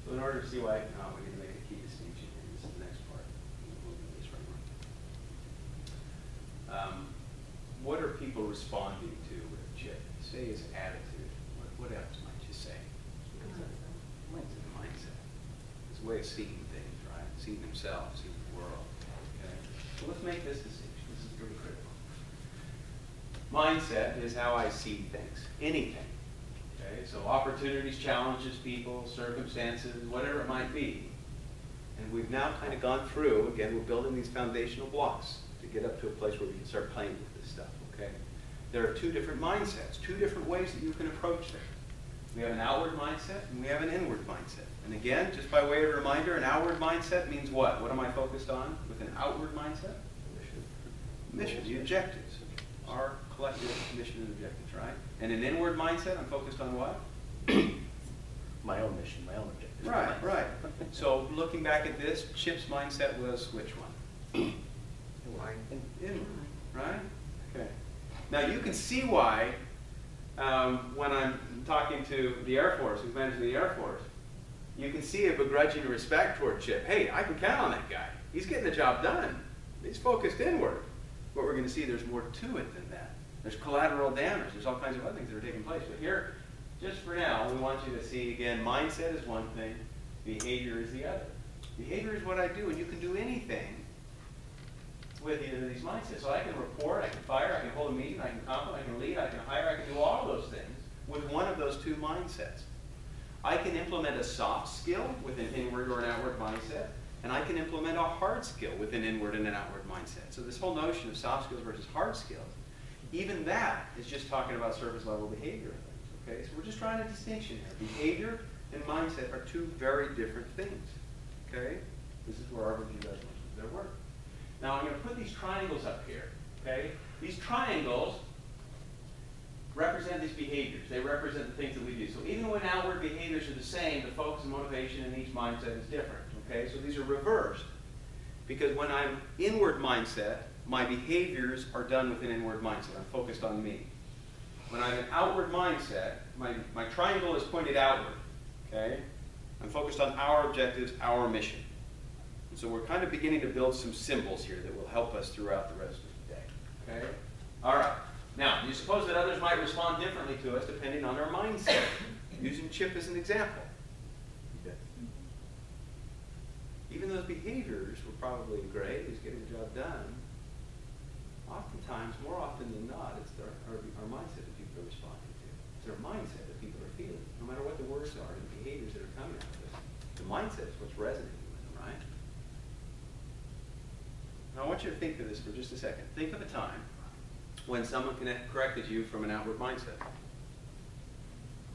So in order to see why I cannot, we need to make a key distinction here. This is the next part. We'll move this right on. What are people responding to with Chip? Say his attitude. What else might you say? Mindset. His way of seeing things, right? Seeing himself, seeing the world. Okay? So let's make this distinction. This is pretty critical. Mindset is how I see things. Anything. Okay? So opportunities, challenges, people, circumstances, whatever it might be. And we've now kind of gone through, again, we're building these foundational blocks to get up to a place where we can start playing with this stuff. Okay? There are two different mindsets, two different ways that you can approach things. We have an outward mindset and we have an inward mindset. And again, just by way of a reminder, an outward mindset means what? What am I focused on with an outward mindset? Mission, the objectives. Our collective mission and objectives, right? And an inward mindset, I'm focused on what? My own mission, my own objectives. Right, right. So looking back at this, Chip's mindset was which one? Inward, right? Okay. Now you can see why when I'm talking to the Air Force, who's managing the Air Force, you can see a begrudging respect toward Chip. Hey, I can count on that guy. He's getting the job done. He's focused inward. What we're going to see, there's more to it than that. There's collateral damage. There's all kinds of other things that are taking place. But here, just for now, we want you to see, again, mindset is one thing, behavior is the other. Behavior is what I do, and you can do anything with either of these mindsets. So I can report, I can fire, I can hold a meeting, I can compliment, I can lead, I can hire, I can do all of those things with one of those two mindsets. I can implement a soft skill with an inward or an outward mindset, and I can implement a hard skill with an inward and an outward mindset. So this whole notion of soft skills versus hard skills, even that is just talking about surface level behavior things. Okay? So we're just trying a distinction here. Behavior and mindset are two very different things. Okay? This is where our review does most of their work. Now I'm going to put these triangles up here. Okay? These triangles represent these behaviors. They represent the things that we do. So even when outward behaviors are the same, the focus and motivation in each mindset is different. Okay, so these are reversed. Because when I'm inward mindset, my behaviors are done with an inward mindset. I'm focused on me. When I'm an outward mindset, my triangle is pointed outward. Okay? I'm focused on our objectives, our mission. And so we're kind of beginning to build some symbols here that will help us throughout the rest of the day. Okay? All right. Now, you suppose that others might respond differently to us depending on our mindset. Using Chip as an example. Okay. Even those behaviors were probably great, he's getting the job done. Oftentimes, more often than not, it's our mindset that people are responding to. It's their mindset that people are feeling. No matter what the words are and the behaviors that are coming out of it, the mindset is what's resonating with them, right? Now, I want you to think of this for just a second. Think of a time when someone corrected you from an outward mindset.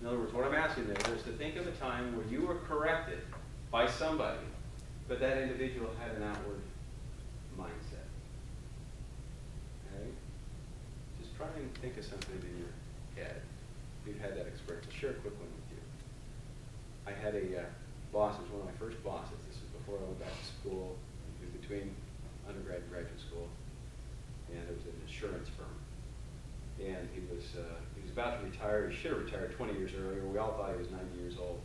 In other words, what I'm asking there is to think of a time where you were corrected by somebody, but that individual had an outward mindset. Okay? Just try and think of something in your head. If you've had that experience, I'll share a quick one with you. I had a boss, it was one of my first bosses. This was before I went back to school, in between undergrad and graduate school. And it was an insurance firm. And he was about to retire. He should have retired 20 years earlier. We all thought he was 90 years old.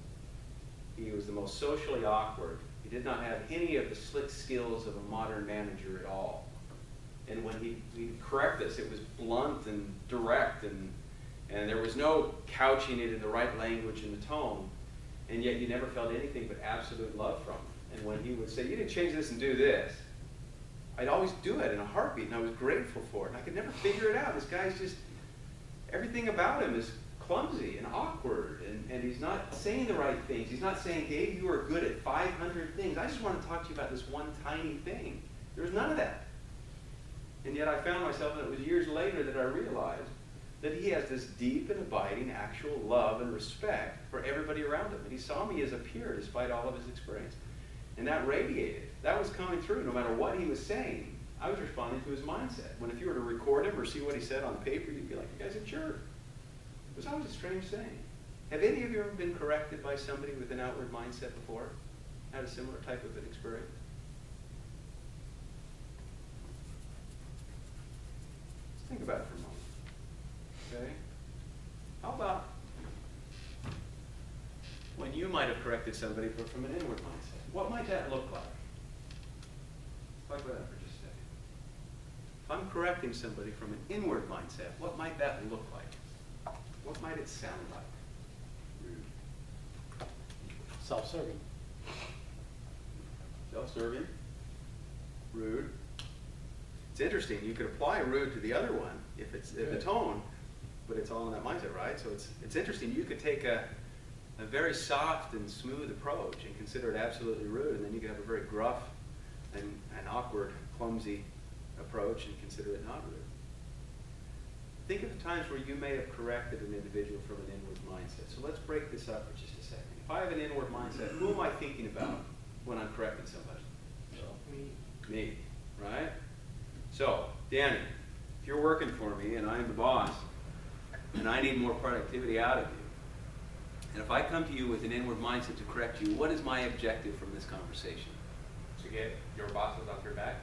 He was the most socially awkward. He did not have any of the slick skills of a modern manager at all. And when he'd correct us, it was blunt and direct, and there was no couching it in the right language and the tone. And yet you never felt anything but absolute love from him. And when he would say, you didn't change this and do this, I'd always do it in a heartbeat, and I was grateful for it. And I could never figure it out. This guy's just, everything about him is clumsy and awkward, and he's not saying the right things. He's not saying, Dave, you are good at 500 things. I just want to talk to you about this one tiny thing. There was none of that. And yet I found myself, and it was years later that I realized that he has this deep and abiding actual love and respect for everybody around him. And he saw me as a peer despite all of his experience. And that radiated. That was coming through. No matter what he was saying, I was responding to his mindset. When if you were to record him or see what he said on paper, you'd be like, you guy's a jerk. It was always a strange thing. Have any of you ever been corrected by somebody with an outward mindset before? Had a similar type of an experience? Let's think about it for a moment. Okay? How about when you might might have corrected somebody but from an inward mindset. What might that look like? Talk about that for just a second. If I'm correcting somebody from an inward mindset, what might that look like? What might it sound like? Rude. Self-serving. Self-serving. Rude. It's interesting. You could apply rude to the other one if it's the tone, but it's all in that mindset, right? So it's interesting. You could take a very soft and smooth approach and consider it absolutely rude, and then you could have a very gruff and awkward, clumsy approach and consider it not rude. Think of the times where you may have corrected an individual from an inward mindset. So let's break this up for just a second. If I have an inward mindset, who am I thinking about when I'm correcting somebody? Me, right? So, Danny, if you're working for me and I'm the boss and I need more productivity out of you, and if I come to you with an inward mindset to correct you, what is my objective from this conversation? To get your bosses off your back?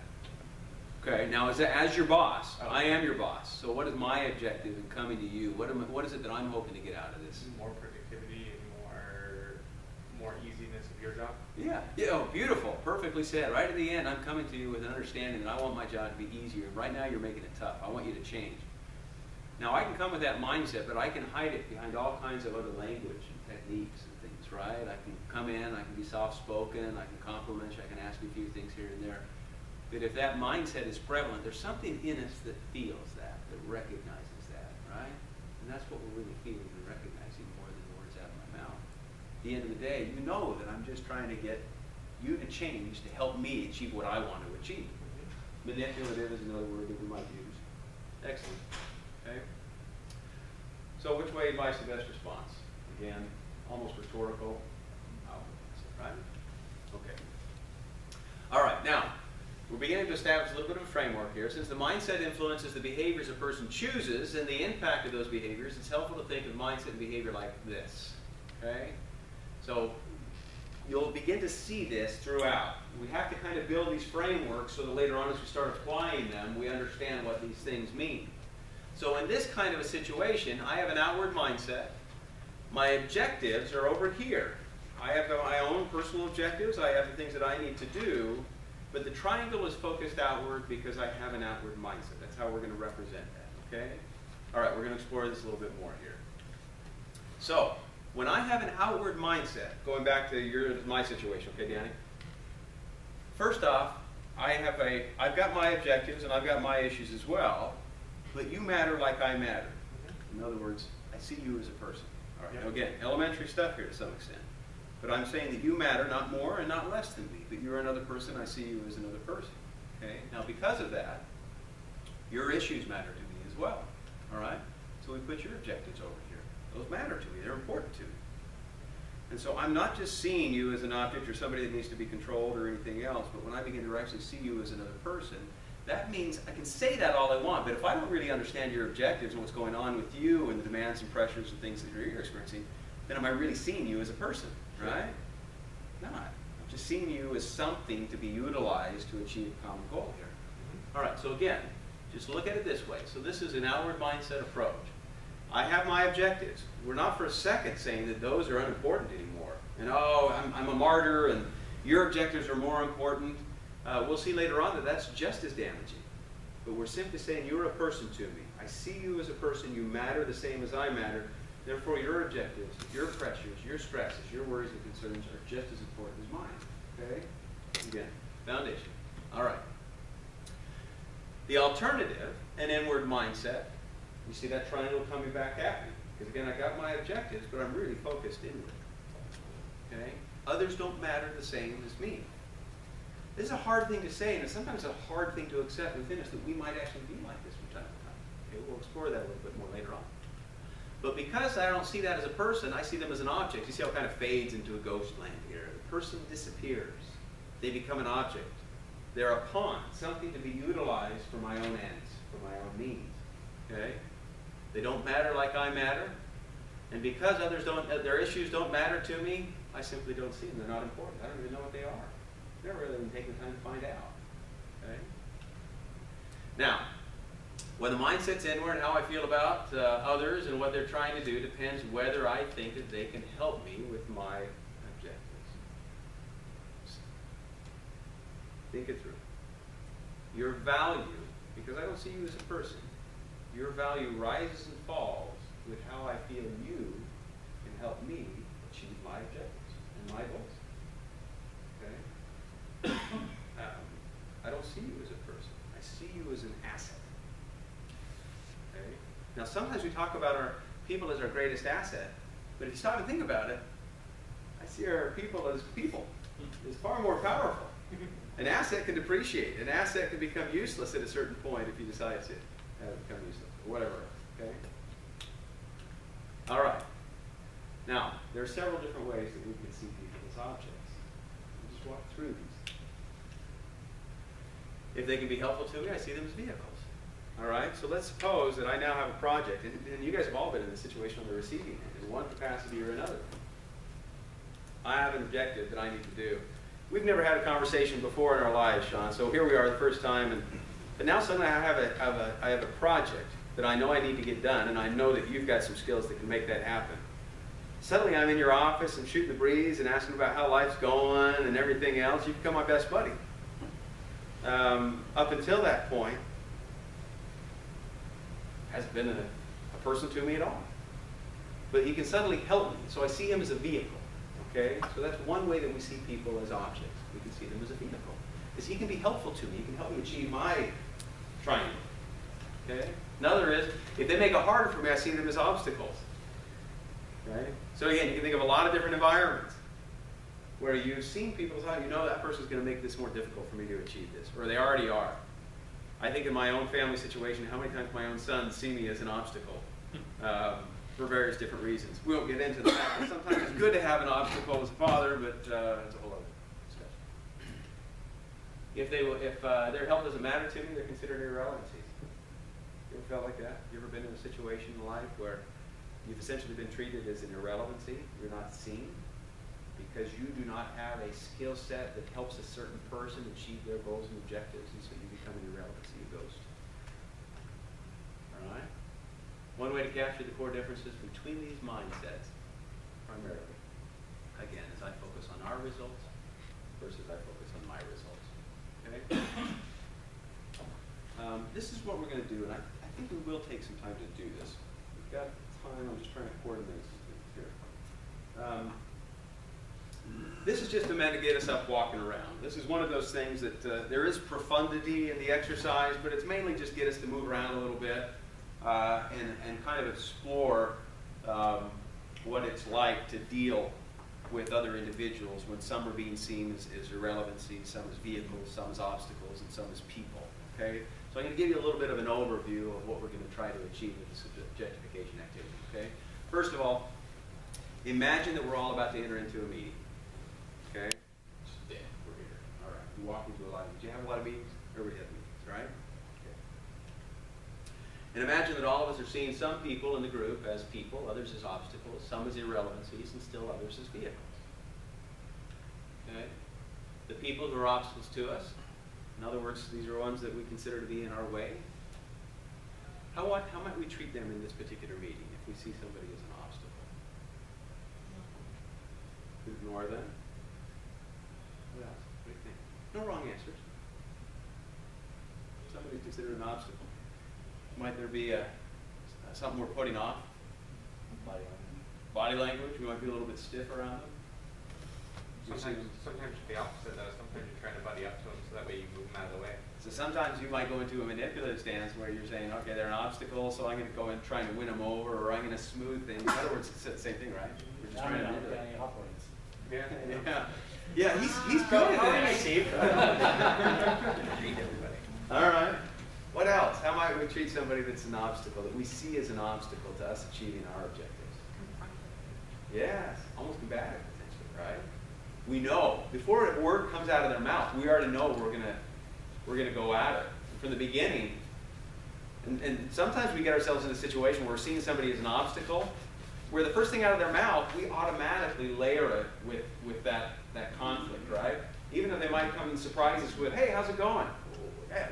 Okay, now as your boss, I am your boss. So what is my objective in coming to you? What is it that I'm hoping to get out of this? More productivity and more easiness of your job? Yeah, oh, beautiful, perfectly said. Right at the end, I'm coming to you with an understanding that I want my job to be easier. Right now, you're making it tough. I want you to change. Now, I can come with that mindset, but I can hide it behind all kinds of other language and techniques and things, right? I can come in, I can be soft-spoken, I can compliment you, I can ask you a few things here and there. But if that mindset is prevalent, there's something in us that feels that recognizes that, right? And that's what we're really feeling and recognizing more than the words out of my mouth. At the end of the day, you know that I'm just trying to get you to change to help me achieve what I want to achieve. Manipulative is another word that we might use. Excellent. Okay? So which way advice the best response? Again, almost rhetorical. Right? Okay. All right, now, we're beginning to establish a little bit of a framework here. Since the mindset influences the behaviors a person chooses and the impact of those behaviors, it's helpful to think of mindset and behavior like this. Okay? So you'll begin to see this throughout. We have to kind of build these frameworks so that later on as we start applying them, we understand what these things mean. So in this kind of a situation, I have an outward mindset. My objectives are over here. I have my own personal objectives. I have the things that I need to do. But the triangle is focused outward because I have an outward mindset. That's how we're going to represent that, okay? All right, we're going to explore this a little bit more here. So, when I have an outward mindset, going back to my situation, okay, Danny? First off, I've got my objectives and I've got my issues as well, but you matter like I matter. In other words, I see you as a person. All right, now again, elementary stuff here to some extent. But I'm saying that you matter not more and not less than me. But you're another person, I see you as another person. Okay? Now because of that, your issues matter to me as well. All right? So we put your objectives over here. Those matter to me. They're important to me. And so I'm not just seeing you as an object or somebody that needs to be controlled or anything else, but when I begin to actually see you as another person, that means I can say that all I want, but if I don't really understand your objectives and what's going on with you and the demands and pressures and things that you're experiencing, then am I really seeing you as a person? Right? Not. I'm just seeing you as something to be utilized to achieve a common goal here. All right, so again, just look at it this way. So this is an outward mindset approach. I have my objectives. We're not for a second saying that those are unimportant anymore. And oh, I'm a martyr and your objectives are more important. We'll see later on that that's just as damaging. But we're simply saying you're a person to me. I see you as a person. You matter the same as I matter. Therefore, your objectives, your pressures, your stresses, your worries and concerns are just as important as mine. Okay? Again, foundation. All right. The alternative, an inward mindset. You see that triangle coming back at me. Because again, I got my objectives, but I'm really focused inward. Okay? Others don't matter the same as me. This is a hard thing to say, and it's sometimes a hard thing to accept within us that we might actually be like this from time to time. Okay? We'll explore that a little bit more later on. But because I don't see that as a person, I see them as an object. You see how it kind of fades into a ghost land here. The person disappears. They become an object. They're a pawn, something to be utilized for my own ends, for my own means. Okay? They don't matter like I matter. And because others don't, their issues don't matter to me, I simply don't see them. They're not important. I don't even know what they are. Never really even taken the time to find out. Okay? Now, when the mindset's inward, how I feel about others and what they're trying to do depends whether I think that they can help me with my Think it through. Your value, because I don't see you as a person, your value rises and falls with how I feel you can help me achieve my objectives and my goals. Okay? I don't see you as a person. I see you as an asset. Okay? Now, sometimes we talk about our people as our greatest asset, but if you stop and think about it, I see our people as people. It's far more powerful. An asset can depreciate. An asset can become useless at a certain point if you decide to have it become useless, or whatever. Okay? All right. Now, there are several different ways that we can see people as objects. We'll just walk through these. If they can be helpful to me, I see them as vehicles. All right? So let's suppose that I now have a project, and you guys have all been in this situation on the receiving end, in one capacity or another. I have an objective that I need to do. We've never had a conversation before in our lives, Sean, so here we are the first time, but now suddenly I have a project that I know I need to get done, and I know that you've got some skills that can make that happen. Suddenly I'm in your office and shooting the breeze and asking about how life's going and everything else. You become my best buddy. Up until that point, hasn't been a person to me at all. But he can suddenly help me, so I see him as a vehicle. Okay? So that's one way that we see people as objects. We can see them as a vehicle. Because he can be helpful to me. He can help me achieve my triangle. Okay? Another is, if they make it harder for me, I see them as obstacles. Okay? So again, you can think of a lot of different environments where you've seen people as how you know that person's going to make this more difficult for me to achieve this, or they already are. I think in my own family situation, how many times my own sons see me as an obstacle for various different reasons. We won't get into that, but sometimes it's good to have an obstacle as a father, but it's a whole other discussion. If their help doesn't matter to me, they're considered irrelevancies. You ever felt like that? You ever been in a situation in life where you've essentially been treated as an irrelevancy? You're not seen because you do not have a skill set that helps a certain person achieve their goals and objectives, and so you become an irrelevancy, a ghost. All right? One way to capture the core differences between these mindsets, primarily, again, is I focus on our results versus I focus on my results. Okay? This is what we're going to do, and I think we will take some time to do this. We've got time. I'm just trying to coordinate here. This is just meant to get us up walking around. This is one of those things that there is profundity in the exercise, but it's mainly just get us to move around a little bit and kind of explore what it's like to deal with other individuals when some are being seen as irrelevancies, some as vehicles, some as obstacles, and some as people. Okay? So I'm going to give you a little bit of an overview of what we're going to try to achieve with this objectification activity. Okay? First of all, imagine that we're all about to enter into a meeting. Okay? Yeah, we're here. All right. You walk into a lot of meetings. Do you have a lot of meetings? Everybody has meetings, right? Okay. And imagine that all of us are seeing some people in the group as people, others as obstacles, some as irrelevancies, and still others as vehicles. Okay? The people who are obstacles to us, in other words, these are ones that we consider to be in our way. How might we treat them in this particular meeting if we see somebody as an obstacle? Ignore them? What else? What do you think? No wrong answers. Somebody's considered an obstacle. Might there be something we're putting off? Body language. Body language? We might be a little bit stiff around them. Sometimes it's the opposite though. Sometimes you're trying to buddy up to them so that way you move them out of the way. So sometimes you might go into a manipulative stance where you're saying, okay, they're an obstacle, so I'm going to go in trying to win them over, or I'm going to smooth things. In other words, it's the same thing, right? We're just trying to do that. Yeah. Yeah, he's good at that. Steve. Treat everybody. All right. What else? How might we treat somebody that's an obstacle, that we see as an obstacle to us achieving our objectives? Yes, almost combative potentially, right? We know before a word comes out of their mouth, we already know we're gonna go at it from the beginning. And sometimes we get ourselves in a situation where we're seeing somebody as an obstacle, where the first thing out of their mouth, we automatically layer it with that conflict, right? Even though they might come and surprise us with, "Hey, how's it going?"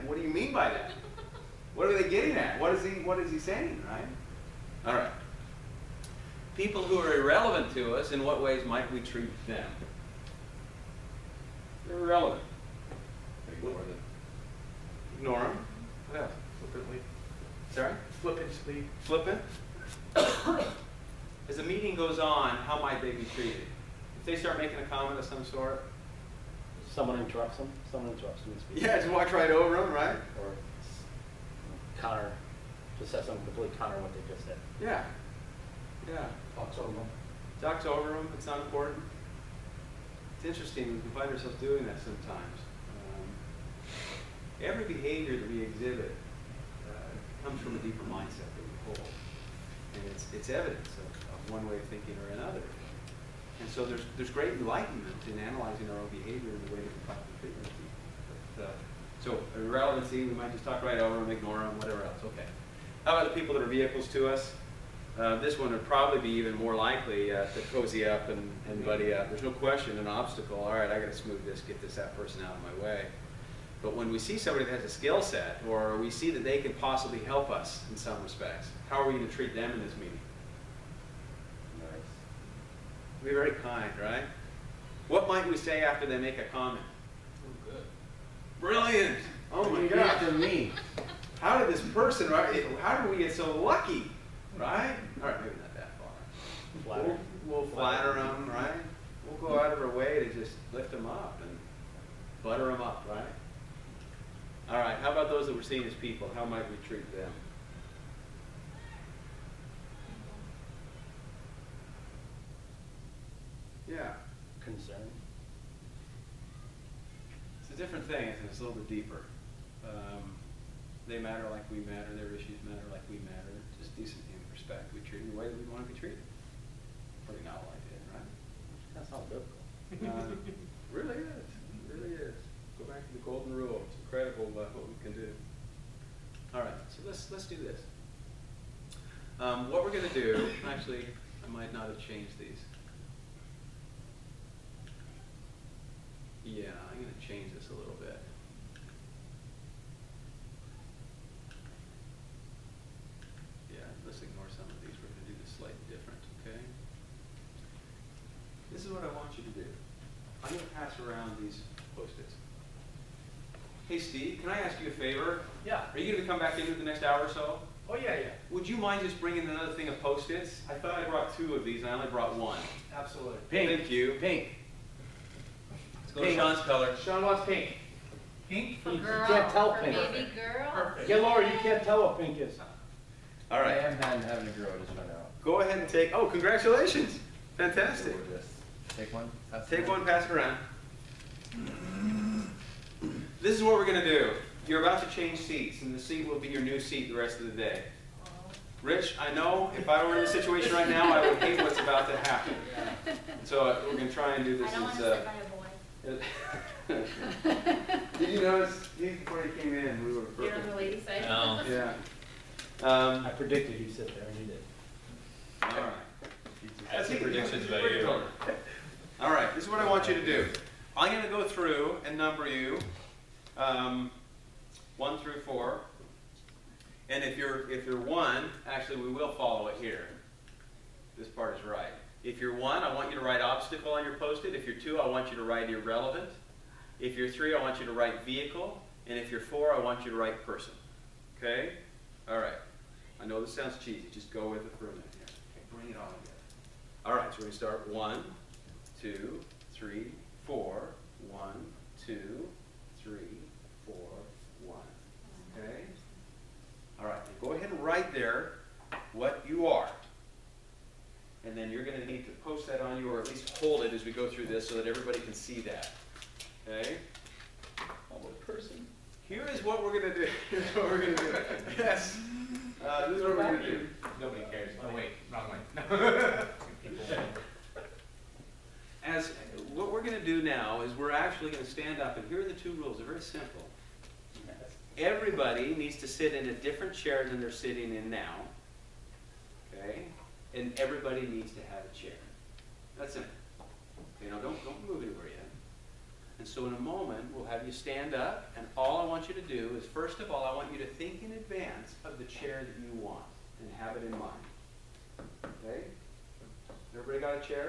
What do you mean by that? What are they getting at? What is he saying, right? All right. People who are irrelevant to us, in what ways might we treat them? They're irrelevant. Ignore them. What else? Flippantly. Sorry? Flippantly. Flippant? As the meeting goes on, how might they be treated? If they start making a comment of some sort, Someone interrupts them in speech. yeah, just walk right over them, right? Or counter, just have something completely counter what they just said. Yeah. Yeah. Talks over them. Talks over them, it's not important. It's interesting, we can find ourselves doing that sometimes. Every behavior that we exhibit comes from a deeper mindset that we hold. And it's evidence of one way of thinking or another. And so there's great enlightenment in analyzing our own behavior and the way that we talk to people. But, so irrelevancy, we might just talk right over them, ignore them, whatever else. Okay. How about the people that are vehicles to us? This one would probably be even more likely to cozy up and buddy up. There's no question, an obstacle. All right, I got to smooth this, get that person out of my way. But when we see somebody that has a skill set, or we see that they can possibly help us in some respects, how are we going to treat them in this meeting? Nice. Be very kind, right? What might we say after they make a comment? Oh, good. Brilliant! Oh my God! After me. How did this person, right? How did we get so lucky, right? All right, maybe not that far. Flatter. We'll flatter them, right? We'll go out of our way to just lift them up and butter them up, right? All right, how about those that we're seeing as people? How might we treat them? Yeah. Concern. It's a different thing, isn't it? It's a little bit deeper. They matter like we matter, their issues matter like we matter. Just decent human respect. We treat them the way that we want to be treated. Pretty novel idea, right? That's not biblical. Really is. It really is. Go back to the golden rule. It's incredible what we can do. All right, so let's do this. What we're going to do, actually, I might not have changed these. Yeah, I'm going to change this a little bit. Yeah, let's ignore some of these. We're going to do this slightly different, okay? This is what I want you to do. I'm going to pass around these Post-its. Hey, Steve, can I ask you a favor? Yeah. Are you going to come back into the next hour or so? Oh, yeah, yeah. Would you mind just bringing another thing of Post-its? I thought I brought 2 of these, and I only brought 1. Absolutely. Pink. Thank you. Pink. Let's go to Sean's color. Sean wants pink. Pink? For You girl, can't tell for pink. baby girl. Perfect. Yeah, Laura, you can't tell what pink is. All right. I am having a girl, just found out. Go ahead and take, oh, congratulations. Fantastic. So we'll just take one. Take one, pass it around. This is what we're going to do. You're about to change seats, and the seat will be your new seat the rest of the day. Rich, I know if I were in this situation right now, I would hate what's about to happen. So we're going to try and do this I don't want as... to sit by a boy. Did you notice, before he came in, we were You're on the perfect. lady side. No. Yeah. I predicted you'd sit there, and you did. All right. I have some predictions about you. All right, this is what I want you to do. I'm going to go through and number you 1 through 4. And if you're 1, actually we will follow it here. This part is right. If you're 1, I want you to write obstacle on your Post-it. If you're 2, I want you to write irrelevant. If you're 3, I want you to write vehicle. And if you're 4, I want you to write person. Okay? All right. I know this sounds cheesy. Just go with it for a minute here. Okay, bring it all together. All right, so we're going to start 1, 2, 3, 4. 1, 2, 3, 4, 1. Okay? All right, now go ahead and write there what you are. And then you're going to need to post that on you, or at least hold it as we go through this so that everybody can see that. Okay? I'm a person. Here is what we're going to do. Here's what we're going to do. Yes. This is what we're going to do. Nobody cares. Oh, wait. Wrong way. As what we're going to do now is we're actually going to stand up, and here are the 2 rules. They're very simple. Everybody needs to sit in a different chair than they're sitting in now. Okay? And everybody needs to have a chair. That's it. You know, don't move anywhere yet. And so in a moment, we'll have you stand up, and all I want you to do is, first of all, I want you to think in advance of the chair that you want, and have it in mind. Okay? Everybody got a chair?